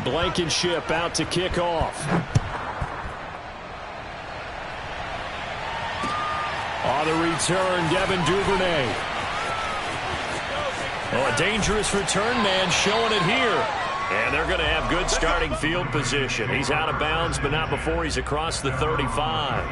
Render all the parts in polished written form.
Blankenship out to kick off. On the return, Devin Duvernay. Oh, a dangerous return man showing it here. And they're going to have good starting field position. He's out of bounds, but not before he's across the 35.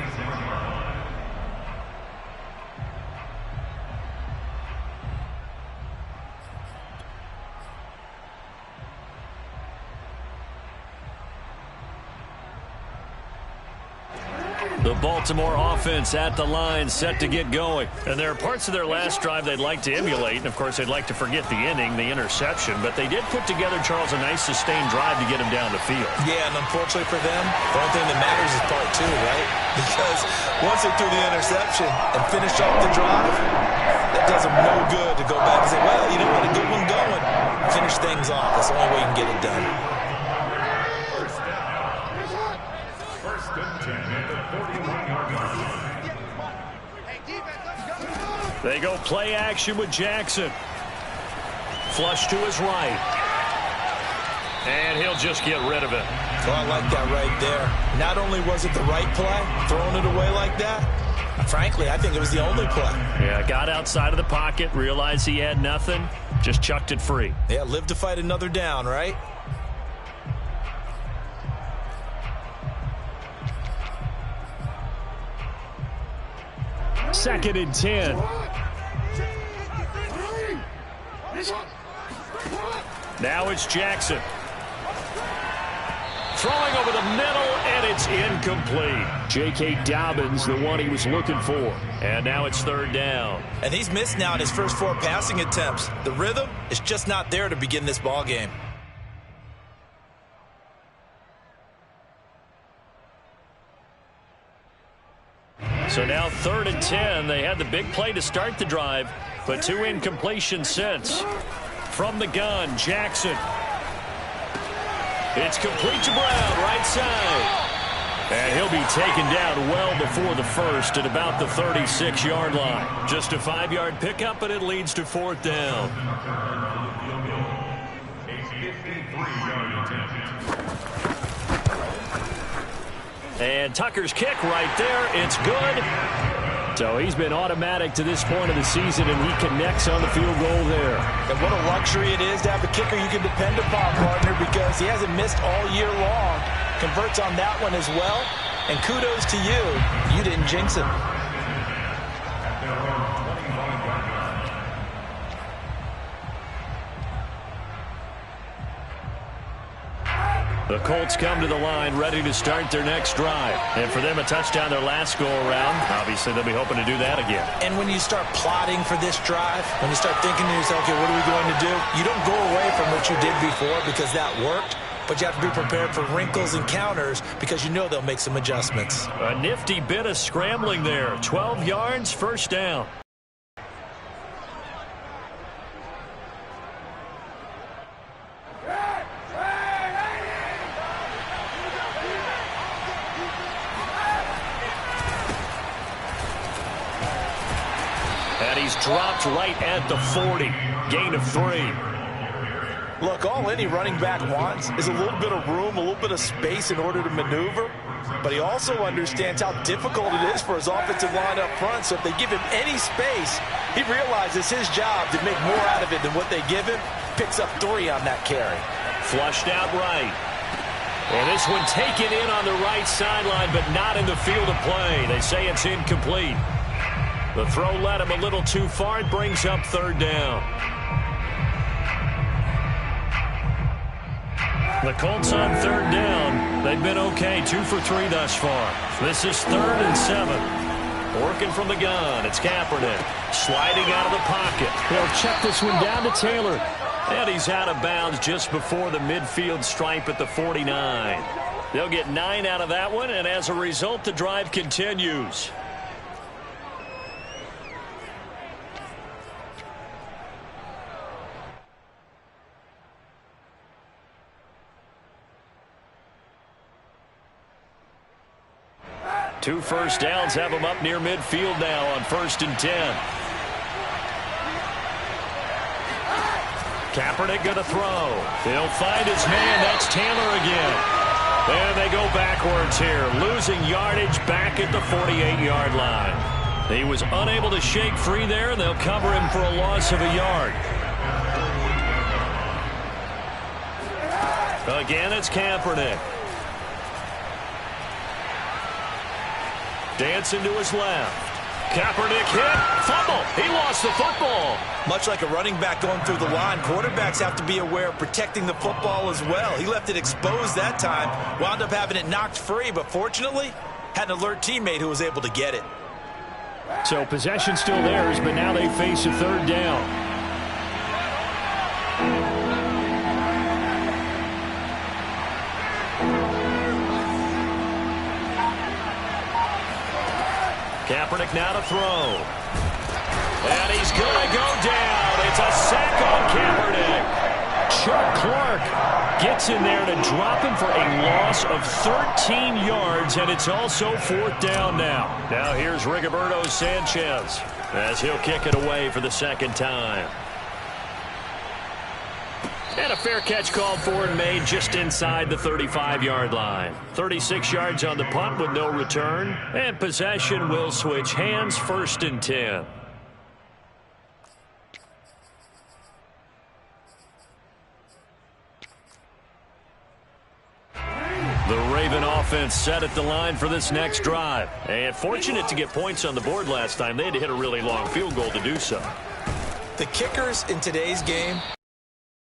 The Baltimore offense at the line, set to get going. And there are parts of their last drive they'd like to emulate. And, of course, they'd like to forget the inning, the interception. But they did put together, Charles, a nice sustained drive to get him down the field. Yeah, and unfortunately for them, the only thing that matters is part two, right? Because once they threw the interception and finished off the drive, that does them no good to go back and say, well, you know what, a good one going. Finish things off. That's the only way you can get it done. First and 10 at the 41-yard line. They go play action with Jackson. Flush to his right. And he'll just get rid of it. Oh, I like that right there. Not only was it the right play, throwing it away like that, frankly, I think it was the only play. Yeah, got outside of the pocket, realized he had nothing, just chucked it free. Yeah, live to fight another down, right? Second and 10. Now it's Jackson. Throwing over the middle, and it's incomplete. J.K. Dobbins, the one he was looking for. And now it's third down. And he's missed now in his first 4 passing attempts. The rhythm is just not there to begin this ball game. So now third and 10. They had the big play to start the drive, but 2 incompletions since. From the gun, Jackson. It's complete to Brown, right side. And he'll be taken down well before the first at about the 36-yard line. Just a 5-yard pickup, and it leads to fourth down. And Tucker's kick right there. It's good. So he's been automatic to this point of the season, and he connects on the field goal there. And what a luxury it is to have a kicker you can depend upon, partner, because he hasn't missed all year long. Converts on that one as well. And kudos to you. You didn't jinx him. The Colts come to the line ready to start their next drive. And for them, a touchdown their last go-around. Obviously, they'll be hoping to do that again. And when you start plotting for this drive, when you start thinking to yourself, okay, what are we going to do? You don't go away from what you did before because that worked. But you have to be prepared for wrinkles and counters because you know they'll make some adjustments. A nifty bit of scrambling there. 12 yards, first down. And he's dropped right at the 40. Gain of 3. Look, all any running back wants is a little bit of room, a little bit of space in order to maneuver. But he also understands how difficult it is for his offensive line up front. So if they give him any space, he realizes his job to make more out of it than what they give him. Picks up 3 on that carry. Flushed out right. And this one taken in on the right sideline, but not in the field of play. They say it's incomplete. The throw led him a little too far. It brings up third down. The Colts on third down. They've been okay, 2 for 3 thus far. This is 3rd and 7. Working from the gun, it's Kaepernick. Sliding out of the pocket. They'll check this one down to Taylor. And he's out of bounds just before the midfield stripe at the 49. They'll get 9 out of that one, and as a result, the drive continues. Two first downs have him up near midfield now on 1st and 10. Kaepernick going to throw. He'll find his man. That's Taylor again. And they go backwards here, losing yardage back at the 48-yard line. He was unable to shake free there, and they'll cover him for a loss of a yard. Again, it's Kaepernick. Dancing to his left. Kaepernick hit. Fumble. He lost the football. Much like a running back going through the line, quarterbacks have to be aware of protecting the football as well. He left it exposed that time, wound up having it knocked free, but fortunately, had an alert teammate who was able to get it. So possession still theirs, but now they face a third down. Kaepernick now to throw. And he's going to go down. It's a sack on Kaepernick. Chuck Clark gets in there to drop him for a loss of 13 yards, and it's also fourth down now. Now here's Rigoberto Sanchez as he'll kick it away for the second time. And a fair catch called for and made just inside the 35-yard line. 36 yards on the punt with no return. And possession will switch hands, first and 10. The Raven offense set at the line for this next drive. And fortunate to get points on the board last time. They had to hit a really long field goal to do so. The kickers in today's game,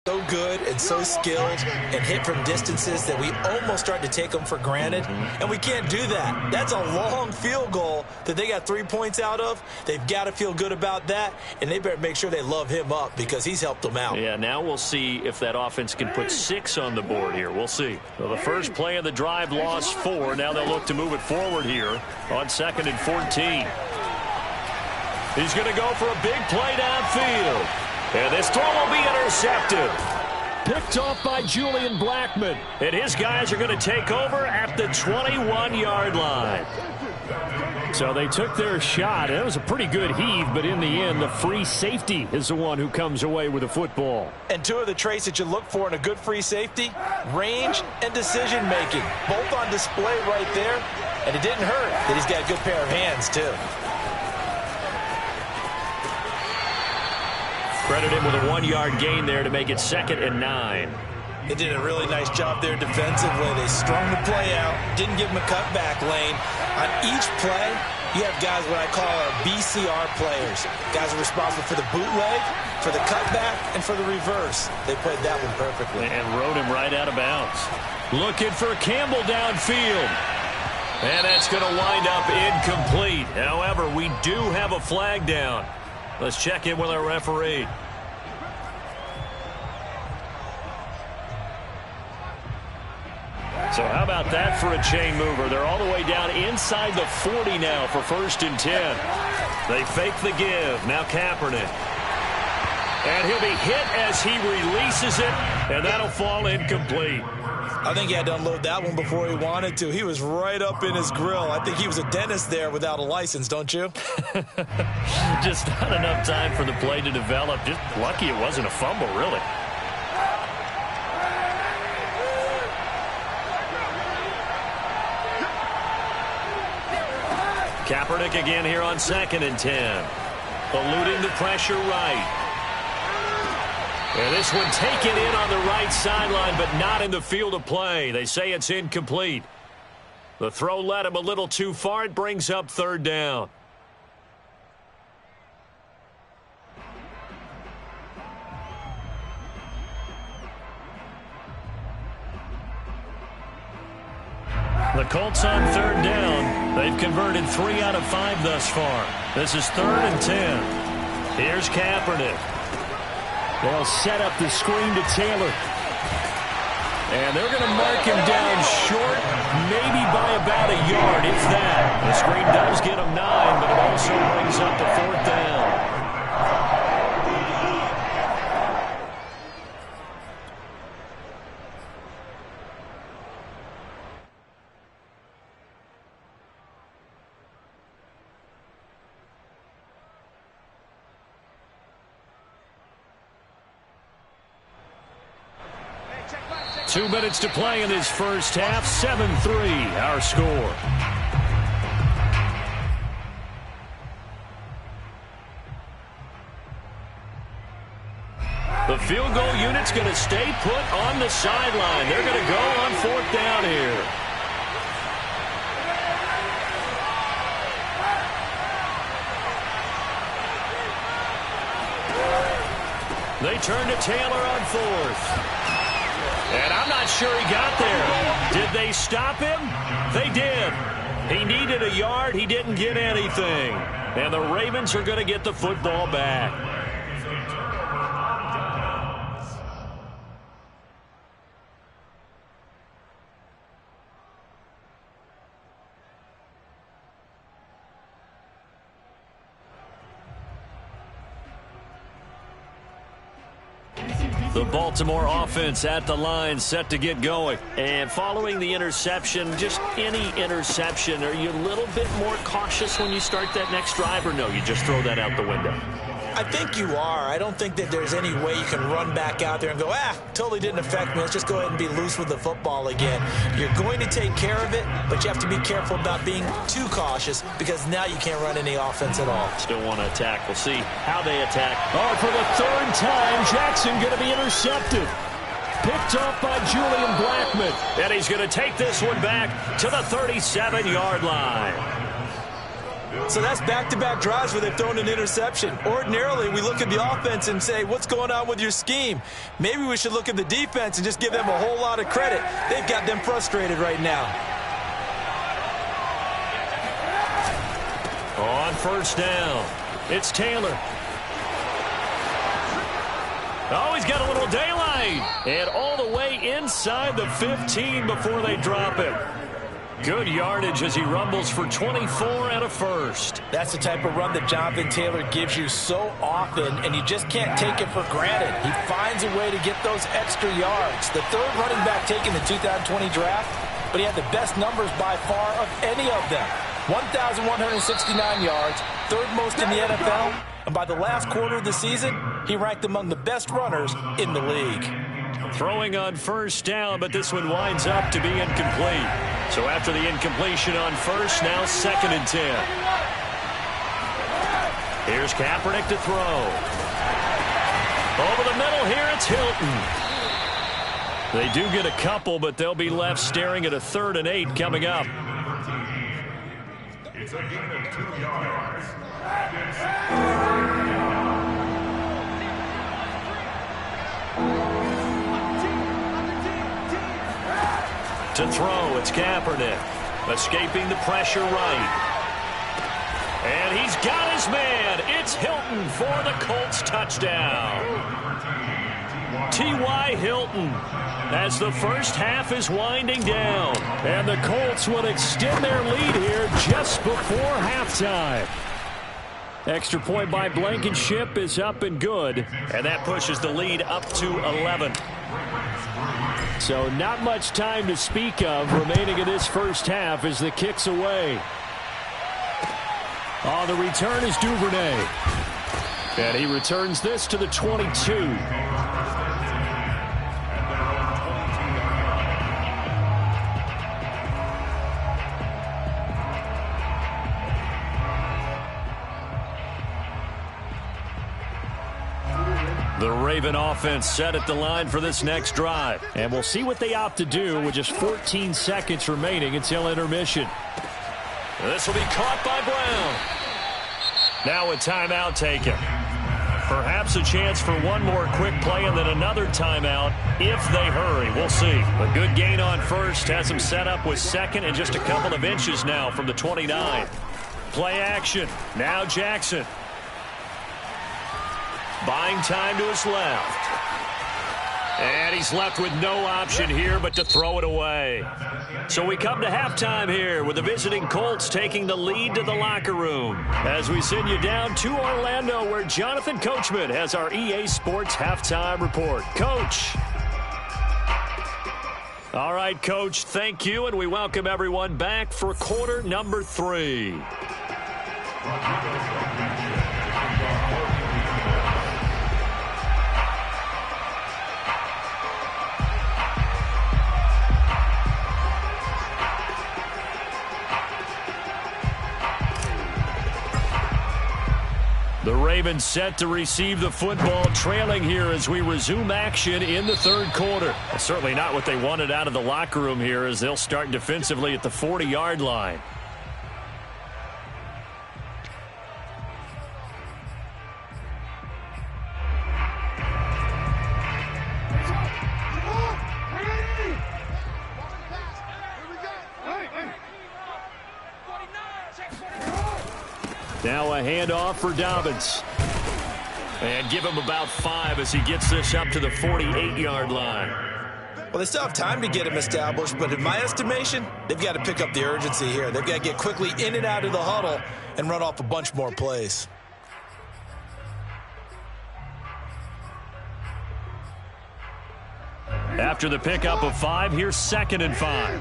so good and so skilled and hit from distances that we almost start to take them for granted, and we can't do that. That's a long field goal that they got 3 points out of. They've got to feel good about that, and they better make sure they love him up because he's helped them out. Yeah, now we'll see if that offense can put 6 on the board here. We'll see. So the first play of the drive lost 4. Now they'll look to move it forward here on 2nd and 14. He's going to go for a big play downfield. And this throw will be intercepted. Picked off by Julian Blackmon. And his guys are going to take over at the 21-yard line. So they took their shot. It was a pretty good heave, but in the end, the free safety is the one who comes away with the football. And two of the traits that you look for in a good free safety, range and decision-making. Both on display right there. And it didn't hurt that he's got a good pair of hands, too. Credit him with a 1-yard gain there to make it 2nd and 9. They did a really nice job there defensively. They strung the play out, didn't give him a cutback lane. On each play, you have guys what I call our BCR players. Guys are responsible for the bootleg, for the cutback, and for the reverse. They played that one perfectly. And rode him right out of bounds. Looking for Campbell downfield. And that's going to wind up incomplete. However, we do have a flag down. Let's check in with our referee. So how about that for a chain mover? They're all the way down inside the 40 now for 1st and 10. They fake the give. Now Kaepernick. And he'll be hit as he releases it, and that'll fall incomplete. I think he had to unload that one before he wanted to. He was right up in his grill. I think he was a dentist there without a license, don't you? Just not enough time for the play to develop. Just lucky it wasn't a fumble, really. Kaepernick again here on 2nd and 10. Eluding the pressure right. And this one taken in on the right sideline, but not in the field of play. They say it's incomplete. The throw led him a little too far. It brings up 3rd down. The Colts on 3rd down. They've converted 3 out of 5 thus far. This is 3rd and 10. Here's Kaepernick. They'll set up the screen to Taylor. And they're going to mark him down short, maybe by about a yard, if that. The screen does get him 9, but it also brings up the 4th down. 2 minutes to play in this first half. 7-3, our score. The field goal unit's going to stay put on the sideline. They're going to go on 4th down here. They turn to Taylor on 4th. And I'm not sure he got there. Did they stop him? They did. He needed a yard. He didn't get anything. And the Ravens are going to get the football back. The Baltimore offense at the line, set to get going. And following the interception, just any interception, are you a little bit more cautious when you start that next drive, or no, you just throw that out the window? I think you are. I don't think that there's any way you can run back out there and go, totally didn't affect me. Let's just go ahead and be loose with the football again. You're going to take care of it, but you have to be careful about being too cautious because now you can't run any offense at all. Still want to attack. We'll see how they attack. Oh, for the 3rd time, Jackson going to be intercepted. Picked off by Julian Blackmon. And he's going to take this one back to the 37-yard line. So that's back-to-back drives where they've thrown an interception. Ordinarily, we look at the offense and say, what's going on with your scheme? Maybe we should look at the defense and just give them a whole lot of credit. They've got them frustrated right now. On 1st down, it's Taylor. Oh, he's got a little daylight. And all the way inside the 15 before they drop it. Good yardage as he rumbles for 24 and a first. That's the type of run that Jonathan Taylor gives you so often, and you just can't take it for granted. He finds a way to get those extra yards. The 3rd running back taken in the 2020 draft, but he had the best numbers by far of any of them. 1,169 yards, 3rd most in the NFL, and by the last quarter of the season, he ranked among the best runners in the league. Throwing on 1st down, but this one winds up to be incomplete. So after the incompletion on 1st, now 2nd and 10. Here's Kaepernick to throw. Over the middle here, it's Hilton. They do get a couple, but they'll be left staring at a 3rd and 8 coming up. It's a gain of 2 yards. To throw, it's Kaepernick. Escaping the pressure right. And he's got his man. It's Hilton for the Colts touchdown. T.Y. Hilton as the first half is winding down. And the Colts will extend their lead here just before halftime. Extra point by Blankenship is up and good. And that pushes the lead up to 11. So not much time to speak of remaining in this first half as the kick's away. On the return is Duvernay. And he returns this to the 22. The Raven offense set at the line for this next drive. And we'll see what they opt to do with just 14 seconds remaining until intermission. This will be caught by Brown. Now a timeout taken. Perhaps a chance for one more quick play and then another timeout if they hurry. We'll see. A good gain on 1st has them set up with 2nd and just a couple of inches now from the 29. Play action. Now Jackson. Buying time to his left. And he's left with no option here but to throw it away. So we come to halftime here with the visiting Colts taking the lead to the locker room. As we send you down to Orlando where Jonathan Coachman has our EA Sports halftime report. Coach. All right, Coach, thank you, and we welcome everyone back for quarter number 3. Ravens set to receive the football, trailing here as we resume action in the third quarter. Well, certainly not what they wanted out of the locker room here as they'll start defensively at the 40-yard line. Now a handoff for Dobbins. And give him about 5 as he gets this up to the 48-yard line. Well, they still have time to get him established, but in my estimation, they've got to pick up the urgency here. They've got to get quickly in and out of the huddle and run off a bunch more plays. After the pickup of 5, here's 2nd and 5.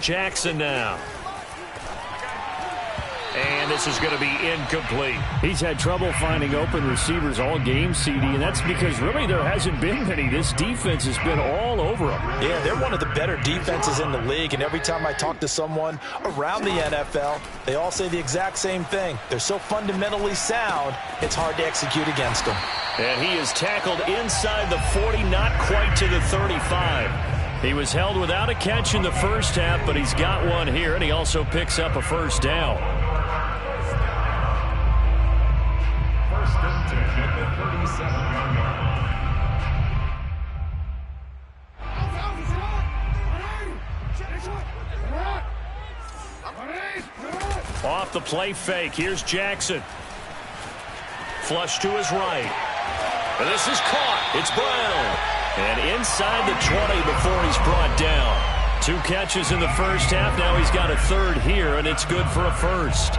Jackson now. And this is going to be incomplete. He's had trouble finding open receivers all game, CD, and that's because really there hasn't been many. This defense has been all over them. Yeah, they're one of the better defenses in the league, and every time I talk to someone around the NFL, they all say the exact same thing. They're so fundamentally sound, it's hard to execute against them. And he is tackled inside the 40, not quite to the 35. He was held without a catch in the first half, but he's got one here, and he also picks up a first down. Off the play fake, here's Jackson. Flush to his right. And this is caught. It's Brown. And inside the 20 before he's brought down. 2 catches in the first half. Now he's got a third here, and it's good for a first.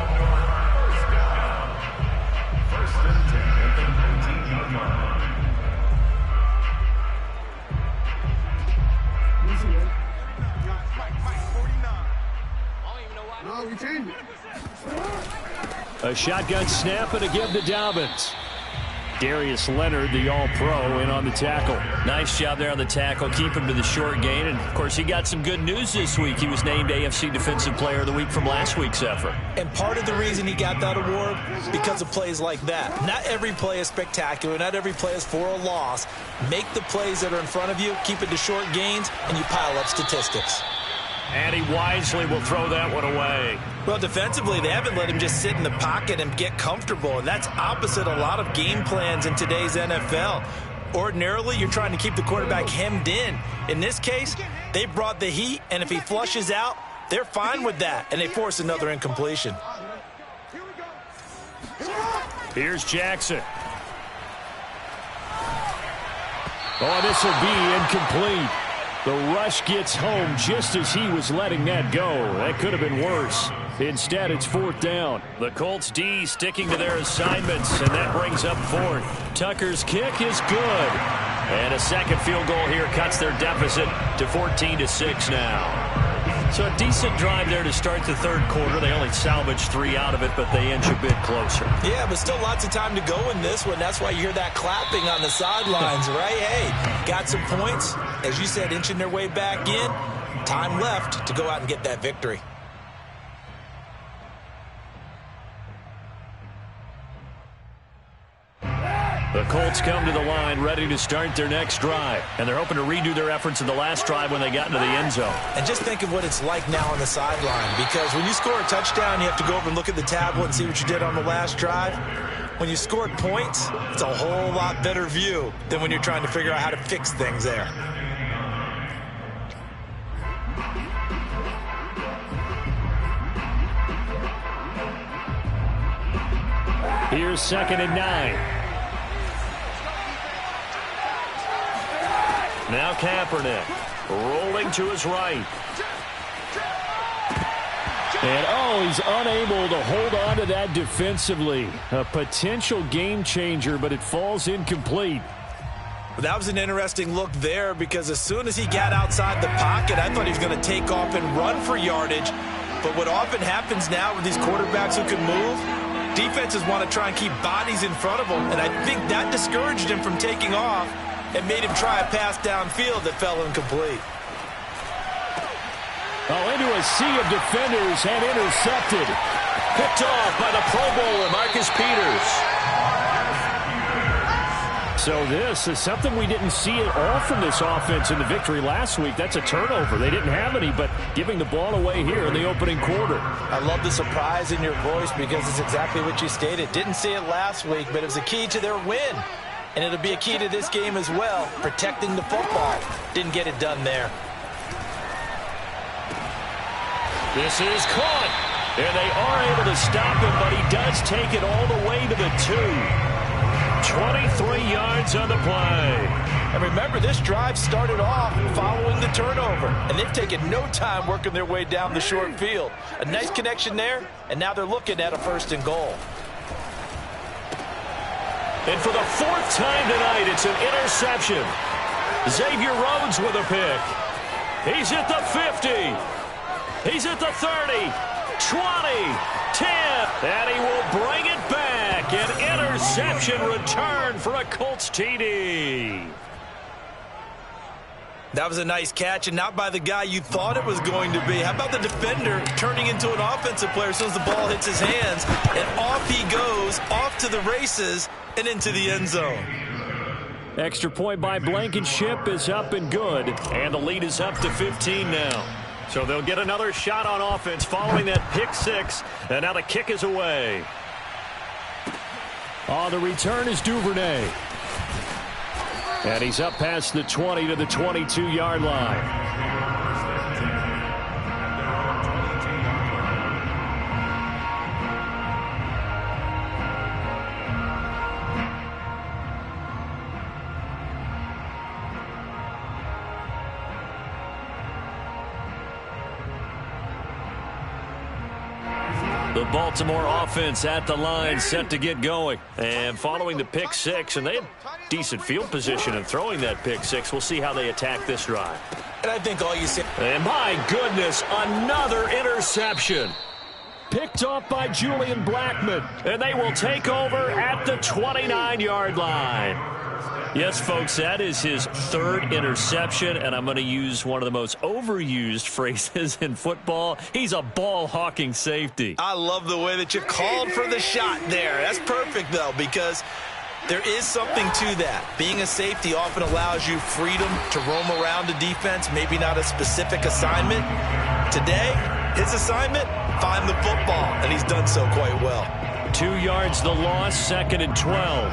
A shotgun snap and a give to Dobbins. Darius Leonard, the All-Pro, in on the tackle. Nice job there on the tackle. Keep him to the short gain. And, of course, he got some good news this week. He was named AFC Defensive Player of the Week from last week's effort. And part of the reason he got that award, because of plays like that. Not every play is spectacular. Not every play is for a loss. Make the plays that are in front of you, keep it to short gains, and you pile up statistics. And he wisely will throw that one away. Well, defensively, they haven't let him just sit in the pocket and get comfortable. And that's opposite a lot of game plans in today's NFL. Ordinarily, you're trying to keep the quarterback hemmed in. In this case, they brought the heat, and if he flushes out, they're fine with that, and they force another incompletion. Here's Jackson. Oh, this will be incomplete. The rush gets home just as he was letting that go. That could have been worse. Instead, it's 4th down. The Colts D sticking to their assignments, and that brings up 4th. Tucker's kick is good. And a second field goal here cuts their deficit to 14-6 now. So a decent drive there to start the third quarter. They only salvaged 3 out of it, but they inch a bit closer. Yeah, but still lots of time to go in this one. That's why you hear that clapping on the sidelines, right? Hey, got some points. As you said, inching their way back in. Time left to go out and get that victory. The Colts come to the line ready to start their next drive. And they're hoping to redo their efforts in the last drive when they got into the end zone. And just think of what it's like now on the sideline. Because when you score a touchdown, you have to go over and look at the tablet and see what you did on the last drive. When you scored points, it's a whole lot better view than when you're trying to figure out how to fix things there. Here's 2nd and 9. Now Kaepernick rolling to his right. And, he's unable to hold on to that defensively. A potential game changer, but it falls incomplete. Well, that was an interesting look there because as soon as he got outside the pocket, I thought he was going to take off and run for yardage. But what often happens now with these quarterbacks who can move, defenses want to try and keep bodies in front of them, and I think that discouraged him from taking off and made him try a pass downfield that fell incomplete. Into a sea of defenders and intercepted. picked off by the Pro Bowler, Marcus Peters. So this is something we didn't see at all from this offense in the victory last week. That's a turnover. They didn't have any, but giving the ball away here in the opening quarter. I love the surprise in your voice because it's exactly what you stated. Didn't see it last week, but it was a key to their win. And it'll be a key to this game as well, protecting the football. Didn't get it done there. This is caught. And they are able to stop him, but he does take it all the way to the 2. 23 yards on the play. And remember, this drive started off following the turnover, and they've taken no time working their way down the short field. A nice connection there, and now they're looking at a 1st and goal. And for the 4th time tonight, it's an interception. Xavier Rhodes with a pick. He's at the 50. He's at the 30. 20, 10, and he will bring it back. An interception return for a Colts TD. That was a nice catch, and not by the guy you thought it was going to be. How about the defender turning into an offensive player as soon as the ball hits his hands, and off he goes, off to the races, and into the end zone. Extra point by Blankenship is up and good, and the lead is up to 15 now. So they'll get another shot on offense following that pick 6, and now the kick is away. On the return is Duvernay. And he's up past the 20 to the 22-yard line. The Baltimore offense at the line, set to get going. And following the pick 6, and they had decent field position in throwing that pick 6. We'll see how they attack this drive. And I think all you see... And my goodness, another interception. Picked off by Julian Blackmon. And they will take over at the 29-yard line. Yes, folks, that is his 3rd interception, and I'm going to use one of the most overused phrases in football. He's a ball-hawking safety. I love the way that you called for the shot there. That's perfect, though, because there is something to that. Being a safety often allows you freedom to roam around the defense, maybe not a specific assignment. Today, his assignment, find the football, and he's done so quite well. 2 yards the loss, 2nd and 12.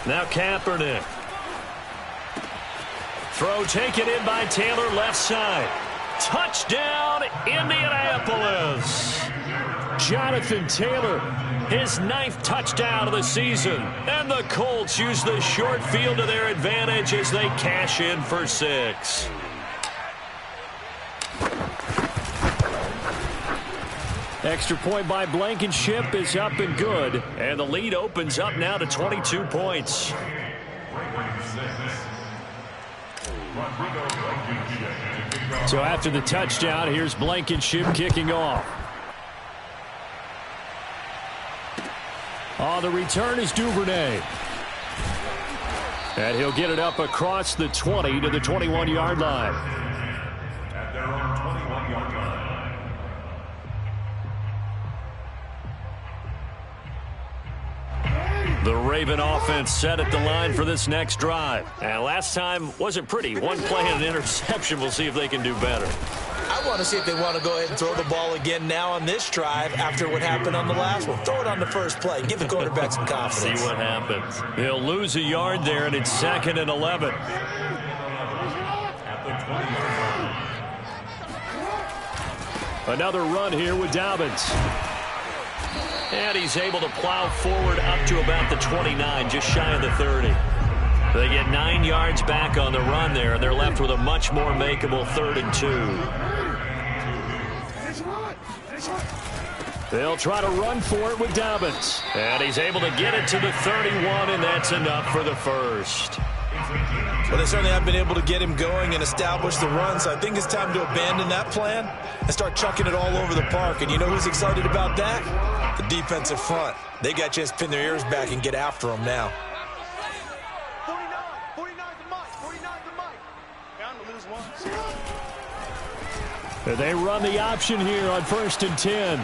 Now Kaepernick. Throw taken in by Taylor, left side. Touchdown, Indianapolis. Jonathan Taylor, his 9th touchdown of the season. And the Colts use the short field to their advantage as they cash in for 6. Extra point by Blankenship is up and good. And the lead opens up now to 22 points. So after the touchdown, here's Blankenship kicking off. On the return is Duvernay. And he'll get it up across the 20 to the 21-yard line. At their own 21-yard line. The Raven offense set at the line for this next drive. And last time wasn't pretty. One play and an interception. We'll see if they can do better. I want to see if they want to go ahead and throw the ball again now on this drive after what happened on the last one. Throw it on the first play. Give the quarterback some confidence. See what happens. He'll lose a yard there, and it's 2nd and 11. Another run here with Dobbins. And he's able to plow forward up to about the 29, just shy of the 30. They get 9 yards back on the run there, and they're left with a much more makeable 3rd and 2. They'll try to run for it with Dobbins. And he's able to get it to the 31, and that's enough for the first. Well, they certainly have been able to get him going and establish the run, so I think it's time to abandon that plan and start chucking it all over the park. And you know who's excited about that? The defensive front. They got a chance to pin their ears back and get after him now. 49's the mic. 49's the mic. Bound to lose one. They run the option here on 1st and 10.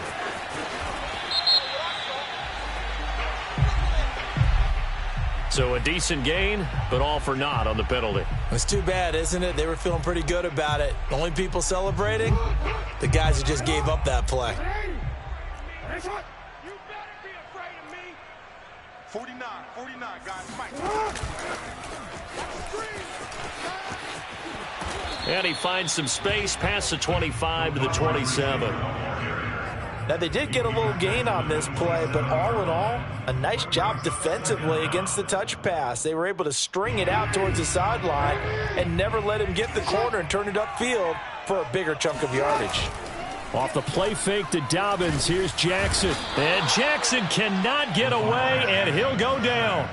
So a decent gain, but all for naught on the penalty. It's too bad, isn't it? They were feeling pretty good about it. The only people celebrating, the guys who just gave up that play. You better be afraid of me. 49, guys. Mike. And he finds some space past the 25 to the 27. Now, they did get a little gain on this play, but all in all, a nice job defensively against the touch pass. They were able to string it out towards the sideline and never let him get the corner and turn it upfield for a bigger chunk of yardage. Off the play fake to Dobbins, here's Jackson. And Jackson cannot get away, and he'll go down.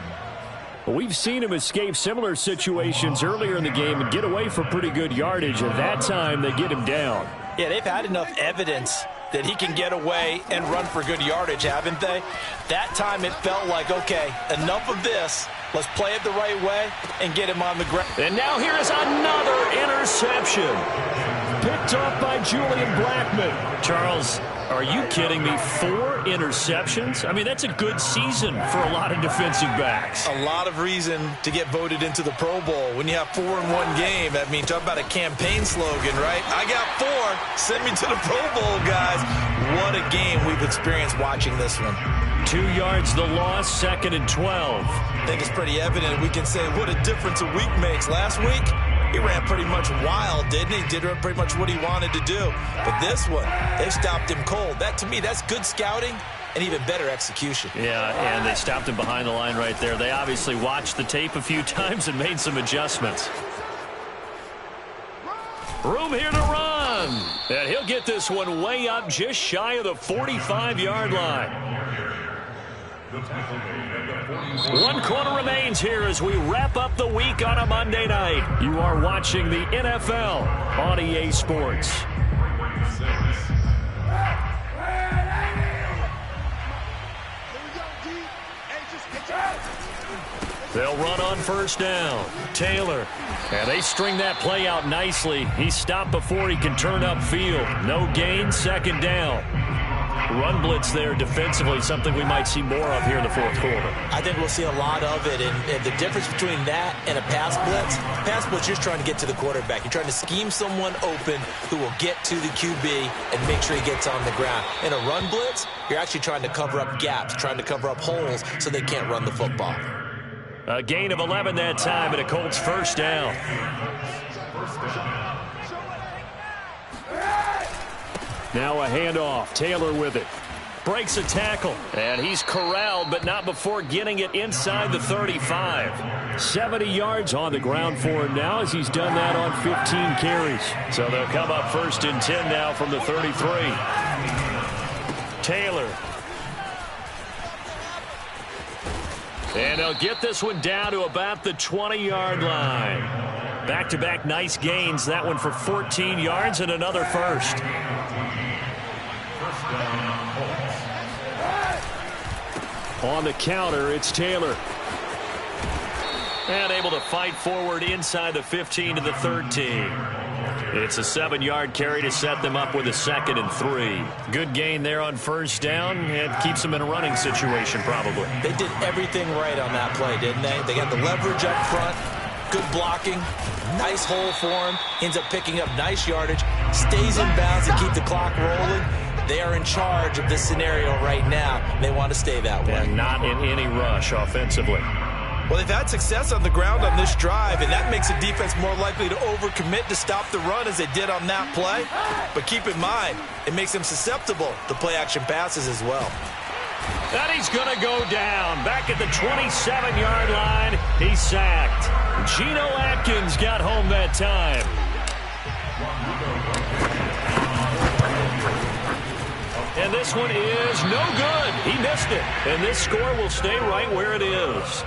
We've seen him escape similar situations earlier in the game and get away for pretty good yardage. At that time, they get him down. Yeah, they've had enough evidence that he can get away and run for good yardage, haven't they? That time it felt like, okay, enough of this. Let's play it the right way and get him on the ground. And now here is another interception. Picked up by Julian Blackmon. Charles, are you kidding me? 4 interceptions? I mean, that's a good season for a lot of defensive backs. A lot of reason to get voted into the Pro Bowl. When you have 4 in one game, I mean, talk about a campaign slogan, right? I got 4. Send me to the Pro Bowl, guys. What a game we've experienced watching this one. 2 yards the loss, 2nd and 12. I think it's pretty evident we can say what a difference a week makes. Last week, he ran pretty much wild, didn't he? Did pretty much what he wanted to do. But this one, they stopped him cold. That, to me, that's good scouting and even better execution. Yeah, and they stopped him behind the line right there. They obviously watched the tape a few times and made some adjustments. Room here to run. And he'll get this one way up just shy of the 45-yard line. 1 quarter remains here as we wrap up the week on a Monday night. You are watching the NFL on EA Sports. They'll run on 1st down. Taylor. And they string that play out nicely. He's stopped before he can turn upfield. No gain, 2nd down. Run blitz there defensively, something we might see more of here in the 4th quarter. I think we'll see a lot of it, and the difference between that and a pass blitz, you're just trying to get to the quarterback. You're trying to scheme someone open who will get to the QB and make sure he gets on the ground. In a run blitz, you're actually trying to cover up gaps, trying to cover up holes so they can't run the football. A gain of 11 that time, and a Colts 1st down. Now a handoff. Taylor with it. Breaks a tackle. And he's corralled, but not before getting it inside the 35. 70 yards on the ground for him now as he's done that on 15 carries. So they'll come up 1st and 10 now from the 33. Taylor. And they'll get this one down to about the 20-yard line. Back-to-back nice gains. That one for 14 yards and another 1st. On the counter, it's Taylor. And able to fight forward inside the 15 to the 13. It's a 7-yard carry to set them up with a 2nd and 3. Good gain there on 1st down. It keeps them in a running situation probably. They did everything right on that play, didn't they? They got the leverage up front. Good blocking. Nice hole for him. Ends up picking up nice yardage. Stays in bounds to keep the clock rolling. They are in charge of this scenario right now. They want to stay that way. And not in any rush offensively. Well, they've had success on the ground on this drive, and that makes the defense more likely to overcommit to stop the run as they did on that play. But keep in mind, it makes them susceptible to play-action passes as well. And he's going to go down. Back at the 27-yard line, he's sacked. Geno Atkins got home that time. And this one is no good. He missed it. And this score will stay right where it is.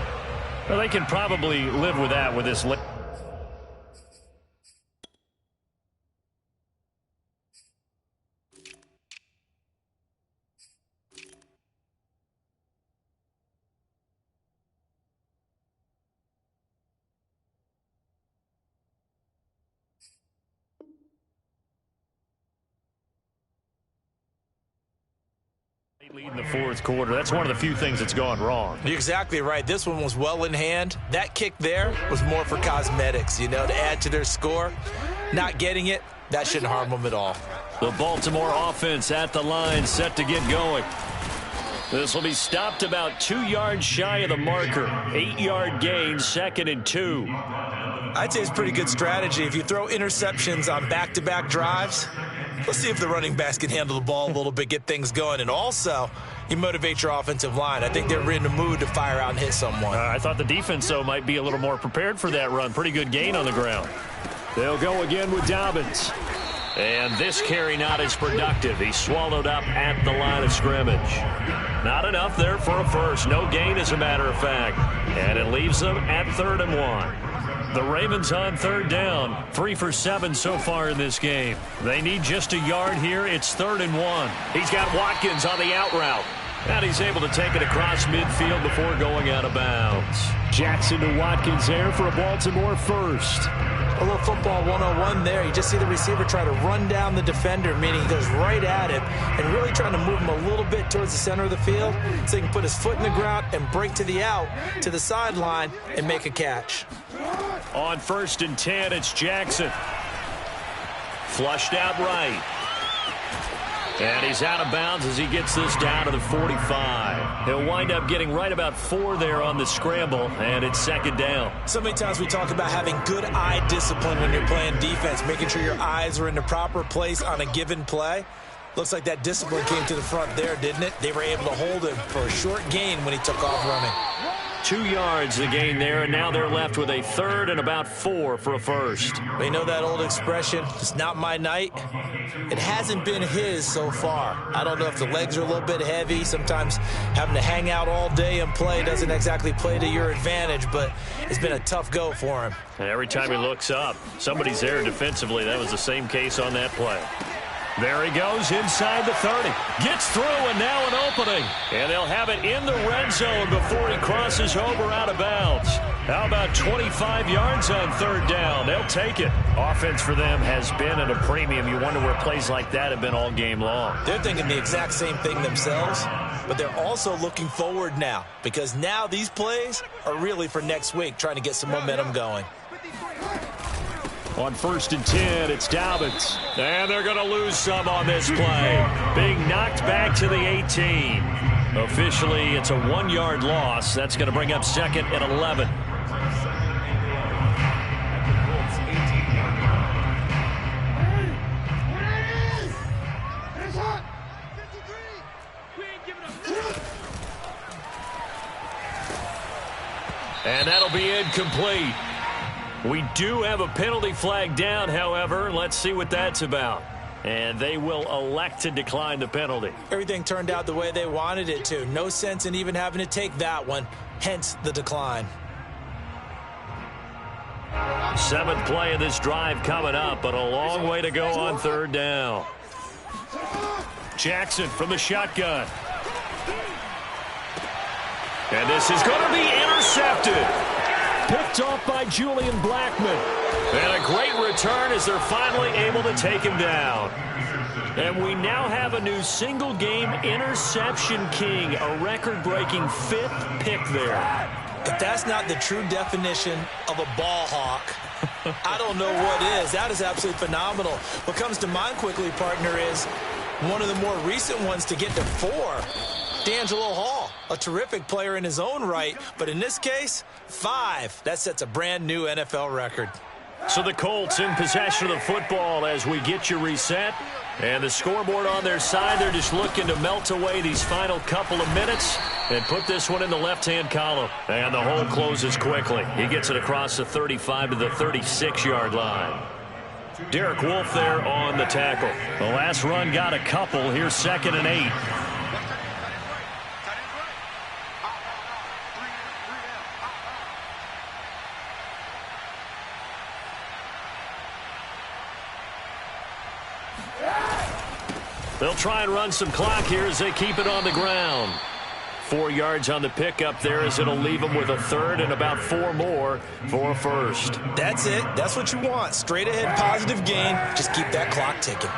Well, they can probably live with that with this. Leading the fourth quarter. That's one of the few things that's gone wrong. You're exactly right. This one was well in hand. That kick there was more for cosmetics, to add to their score. Not getting it, that shouldn't harm them at all. The Baltimore offense at the line, set to get going. This will be stopped about 2 yards shy of the marker. 8-yard gain, 2nd and 2. I'd say it's pretty good strategy. If you throw interceptions on back-to-back drives, let's see if the running backs can handle the ball a little bit, get things going. And also, you motivate your offensive line. I think they're in the mood to fire out and hit someone. I thought the defense, though, might be a little more prepared for that run. Pretty good gain on the ground. They'll go again with Dobbins. And this carry not as productive. He's swallowed up at the line of scrimmage. Not enough there for a first. No gain, as a matter of fact. And it leaves them at 3rd and 1. The Ravens on 3rd down. 3 for 7 so far in this game. They need just a yard here. It's 3rd and 1. He's got Watkins on the out route. And he's able to take it across midfield before going out of bounds. Jackson to Watkins there for a Baltimore first. A little football 101 there. You just see the receiver try to run down the defender, meaning he goes right at him and really trying to move him a little bit towards the center of the field so he can put his foot in the ground and break to the out, to the sideline, and make a catch. On 1st and 10, it's Jackson. Flushed out right. And he's out of bounds as he gets this down to the 45. He'll wind up getting right about 4 there on the scramble, and it's 2nd down. So many times we talk about having good eye discipline when you're playing defense, making sure your eyes are in the proper place on a given play. Looks like that discipline came to the front there, didn't it? They were able to hold him for a short gain when he took off running. 2 yards the gain there, and now they're left with a 3rd and about 4 for a first. You know that old expression, it's not my night? It hasn't been his so far. I don't know if the legs are a little bit heavy. Sometimes having to hang out all day and play doesn't exactly play to your advantage, but it's been a tough go for him. And every time he looks up, somebody's there defensively. That was the same case on that play. There he goes inside the 30. Gets through, and now an opening. And they'll have it in the red zone before he crosses over out of bounds. How about 25 yards on 3rd down? They'll take it. Offense for them has been at a premium. You wonder where plays like that have been all game long. They're thinking the exact same thing themselves, but they're also looking forward now because now these plays are really for next week, trying to get some momentum going. On 1st and 10, it's Dobbins. And they're going to lose some on this play. Being knocked back to the 18. Officially, it's a 1-yard loss. That's going to bring up 2nd and 11. And that'll be incomplete. We do have a penalty flag down, however. Let's see what that's about. And they will elect to decline the penalty. Everything turned out the way they wanted it to. No sense in even having to take that one, hence the decline. 7th play of this drive coming up, but a long way to go on 3rd down. Jackson from the shotgun. And this is going to be intercepted. Picked off by Julian Blackmon. And a great return as they're finally able to take him down. And we now have a new single-game interception king, a record-breaking 5th pick there. If that's not the true definition of a ball hawk, I don't know what is. That is absolutely phenomenal. What comes to mind quickly, partner, is one of the more recent ones to get to 4. D'Angelo Hall, a terrific player in his own right, but in this case, 5. That sets a brand new NFL record. So the Colts in possession of the football as we get you reset. And the scoreboard on their side, they're just looking to melt away these final couple of minutes and put this one in the left-hand column. And the hole closes quickly. He gets it across the 35 to the 36-yard line. Derek Wolfe there on the tackle. The last run got a couple. Here's 2nd and 8. They'll try and run some clock here as they keep it on the ground. 4 yards on the pickup there as it'll leave them with a third and about 4 more for a first. That's it. That's what you want. Straight ahead positive gain. Just keep that clock ticking.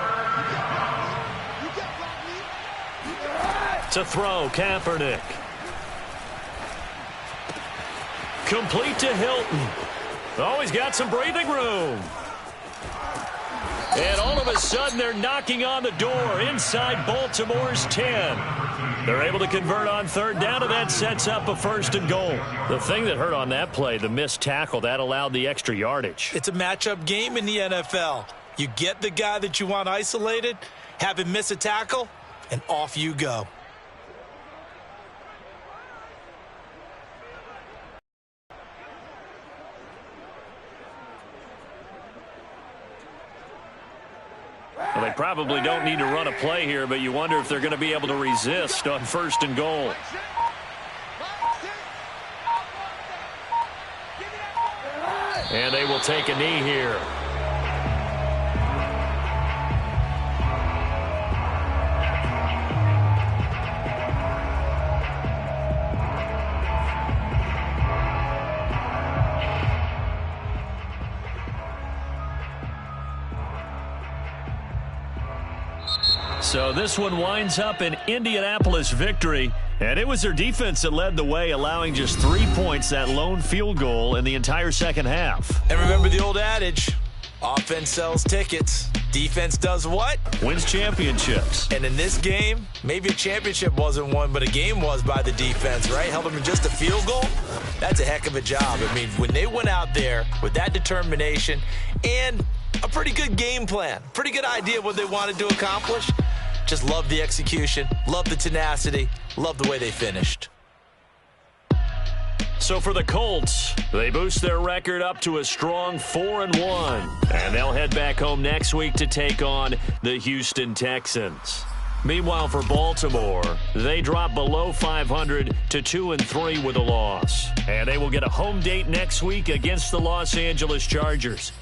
To throw, Kaepernick. Complete to Hilton. Oh, he's got some breathing room. And all of a sudden, they're knocking on the door inside Baltimore's 10. They're able to convert on third down, and that sets up a first and goal. The thing that hurt on that play, the missed tackle, that allowed the extra yardage. It's a matchup game in the NFL. You get the guy that you want isolated, have him miss a tackle, and off you go. Well, they probably don't need to run a play here, but you wonder if they're going to be able to resist on first and goal. And they will take a knee here. So this one winds up an Indianapolis victory, and it was their defense that led the way, allowing just 3 points, that lone field goal in the entire second half. And remember the old adage, offense sells tickets. Defense does what? Wins championships. And in this game, maybe a championship wasn't won, but a game was by the defense, right? Held them in just a field goal. That's a heck of a job. I mean, when they went out there with that determination and a pretty good game plan, pretty good idea of what they wanted to accomplish, just love the execution, love the tenacity, love the way they finished. So for the Colts, they boost their record up to a strong 4-1. And they'll head back home next week to take on the Houston Texans. Meanwhile, for Baltimore, they drop below 500 to 2-3 with a loss. And they will get a home date next week against the Los Angeles Chargers.